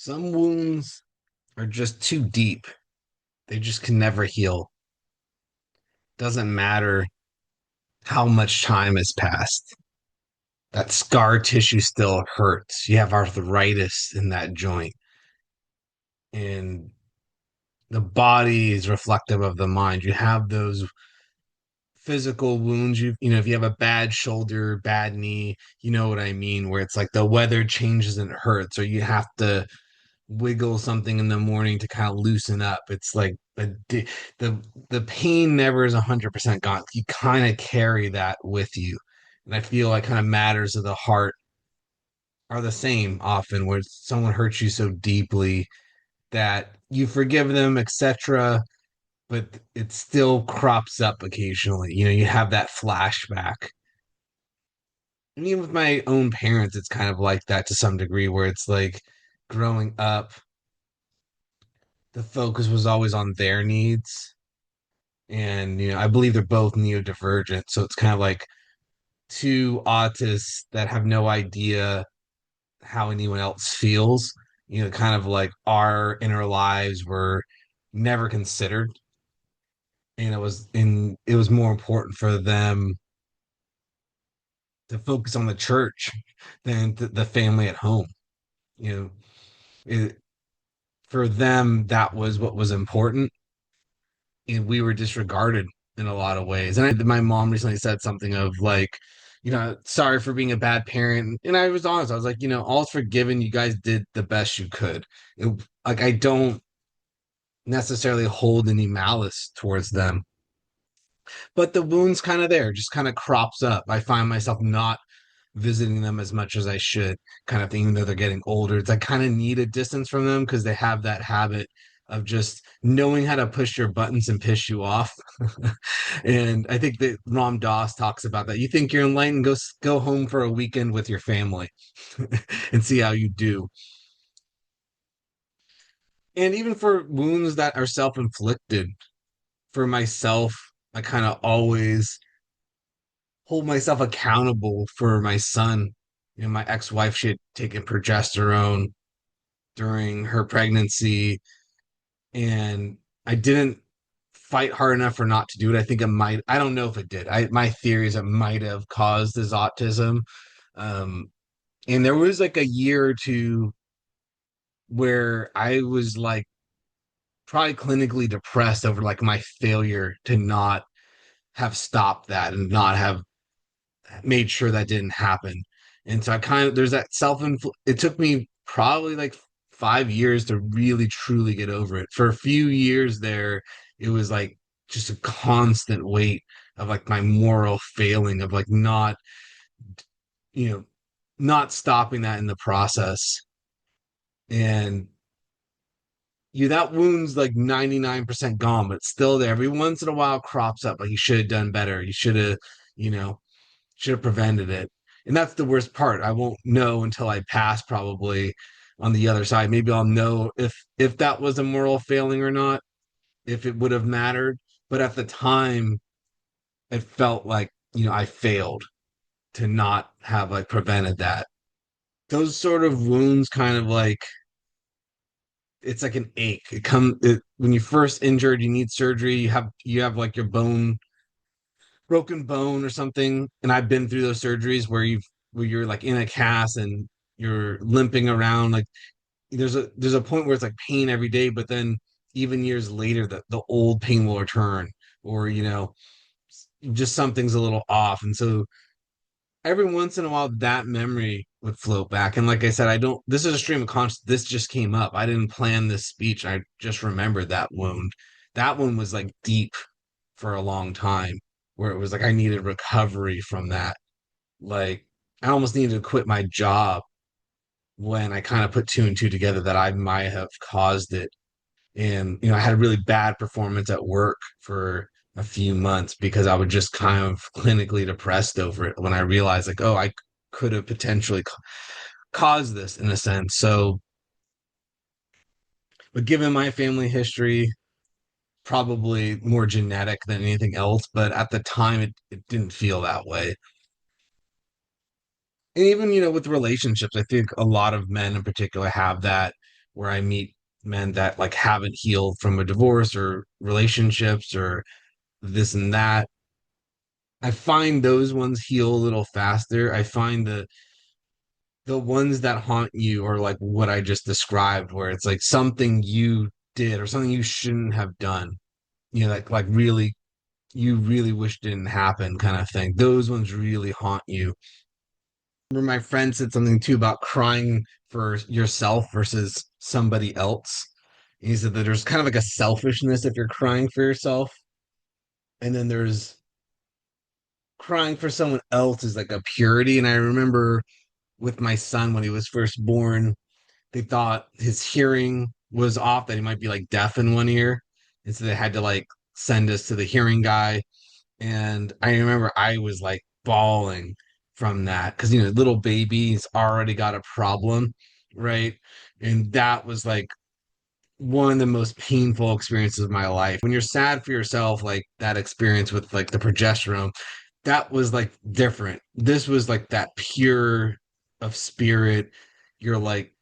Some wounds are just too deep. They just can never heal. Doesn't matter how much time has passed. That scar tissue still hurts. You have arthritis in that joint. And the body is reflective of the mind. You have those physical wounds. If you have a bad shoulder, bad knee, you know what I mean, where it's like the weather changes and it hurts, or you have to wiggle something in the morning to kind of loosen up. It's like the pain never is 100% gone. You kind of carry that with you. And I feel like kind of matters of the heart are the same often, where someone hurts you so deeply that you forgive them, etc., but it still crops up occasionally. You have that flashback. And even with my own parents, it's kind of like that to some degree, where it's like growing up, the focus was always on their needs. And, I believe they're both neurodivergent. So it's kind of like two autists that have no idea how anyone else feels. Kind of like our inner lives were never considered. And it was more important for them to focus on the church than the family at home. You know, it, for them, that was what was important. And we were disregarded in a lot of ways. And my mom recently said something of like, sorry for being a bad parent. And I was honest. I was like, all's forgiven. You guys did the best you could. Like, I don't necessarily hold any malice towards them, but the wound's kind of there, just kind of crops up. I find myself not visiting them as much as I should, kind of thing, even though they're getting older. It's I kind of need a distance from them because they have that habit of just knowing how to push your buttons and piss you off. And I think that Ram Dass talks about that. You think you're enlightened, go home for a weekend with your family and see how you do. And even for wounds that are self-inflicted, for myself, I kind of always hold myself accountable for my son. My ex-wife, she had taken progesterone during her pregnancy, and I didn't fight hard enough for not to do it. I think it might, I don't know if it did. My theory is it might have caused his autism. Um, and there was like a year or two where I was like probably clinically depressed over like my failure to not have stopped that and not have made sure that didn't happen. And so I kind of there's that it took me probably like 5 years to really truly get over it. For a few years there, it was like just a constant weight of like my moral failing of like you know, not stopping that in the process. And that wound's like 99% gone, but it's still there. Every once in a while crops up like you should have done better. You you know, should have prevented it. And that's the worst part. I won't know until I pass probably on the other side. Maybe I'll know if that was a moral failing or not, if it would have mattered. But at the time, it felt like, I failed to not have like prevented that. Those sort of wounds kind of like it's like an ache. When you first injured, you need surgery, you have like your bone broken bone or something. And I've been through those surgeries where you're like in a cast and you're limping around. Like there's a point where it's like pain every day, but then even years later, the old pain will return, or just something's a little off. And so every once in a while, that memory would float back. And like I said, I don't. This is a stream of conscious. This just came up. I didn't plan this speech. I just remembered that wound. That one was like deep for a long time, where it was like I needed recovery from that. Like I almost needed to quit my job when I kind of put two and two together that I might have caused it. And I had a really bad performance at work for a few months because I was just kind of clinically depressed over it when I realized like, oh, I could have potentially caused this in a sense. So, but given my family history, probably more genetic than anything else, but at the time it didn't feel that way. And even with relationships, I think a lot of men in particular have that where I meet men that like haven't healed from a divorce or relationships or this and that. I find those ones heal a little faster. I find the ones that haunt you are like what I just described, where it's like something you did or something you shouldn't have done. You know, like really you really wish didn't happen kind of thing. Those ones really haunt you. Remember my friend said something too about crying for yourself versus somebody else. He said that there's kind of like a selfishness if you're crying for yourself, and then there's crying for someone else is like a purity. And I remember with my son when he was first born, they thought his hearing was off, that he might be like deaf in one ear. And so they had to like send us to the hearing guy. And I remember I was like bawling from that because, you know, little baby's already got a problem, right? And that was like one of the most painful experiences of my life. When you're sad for yourself, like that experience with like the progesterone, that was like different. This was like that pure of spirit. You're like,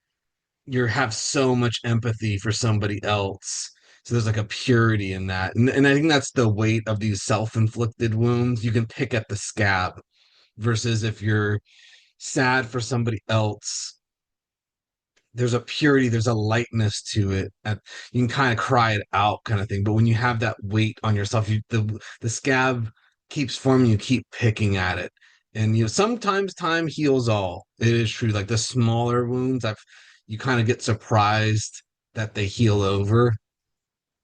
you have so much empathy for somebody else. So there's like a purity in that. And I think that's the weight of these self-inflicted wounds. You can pick at the scab versus if you're sad for somebody else, there's a purity, there's a lightness to it. You can kind of cry it out kind of thing. But when you have that weight on yourself, the scab keeps forming, you keep picking at it. And you know, sometimes time heals all. It is true. Like the smaller wounds, you kind of get surprised that they heal over.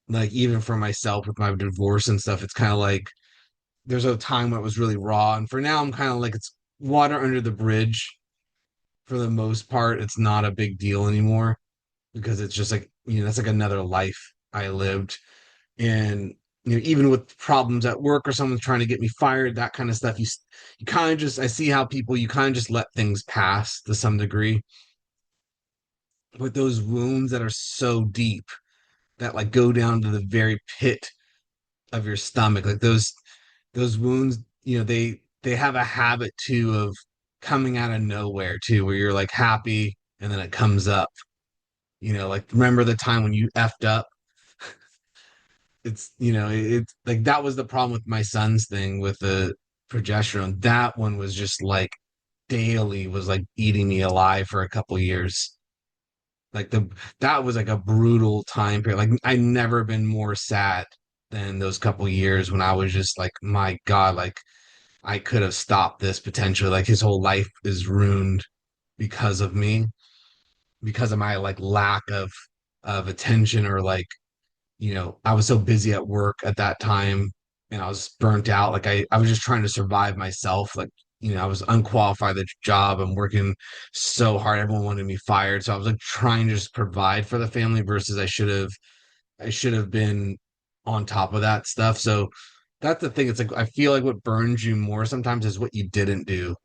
Like even for myself with my divorce and stuff, it's kind of like there's a time when it was really raw. And for now, I'm kind of like it's water under the bridge for the most part. It's not a big deal anymore because it's just like, you know, that's like another life I lived. And you know, even with problems at work or someone's trying to get me fired, that kind of stuff, you kind of just I see how people you kind of just let things pass to some degree. But those wounds that are so deep that like go down to the very pit of your stomach, like those wounds, you know, they have a habit too of coming out of nowhere too, where you're like happy and then it comes up. You know, like remember the time when you effed up? It's you know it's like that was the problem with my son's thing with the progesterone. That one was just like daily was like eating me alive for a couple years. Like that was like a brutal time period. Like I never been more sad than those couple years when I was just like, my God, like I could have stopped this potentially. Like his whole life is ruined because of me, because of my like lack of attention or like you know, I was so busy at work at that time and I was burnt out. Like I was just trying to survive myself. Like, you know, I was unqualified at the job. I'm working so hard. Everyone wanted me fired. So I was like trying to just provide for the family versus I should have been on top of that stuff. So that's the thing. It's like I feel like what burns you more sometimes is what you didn't do.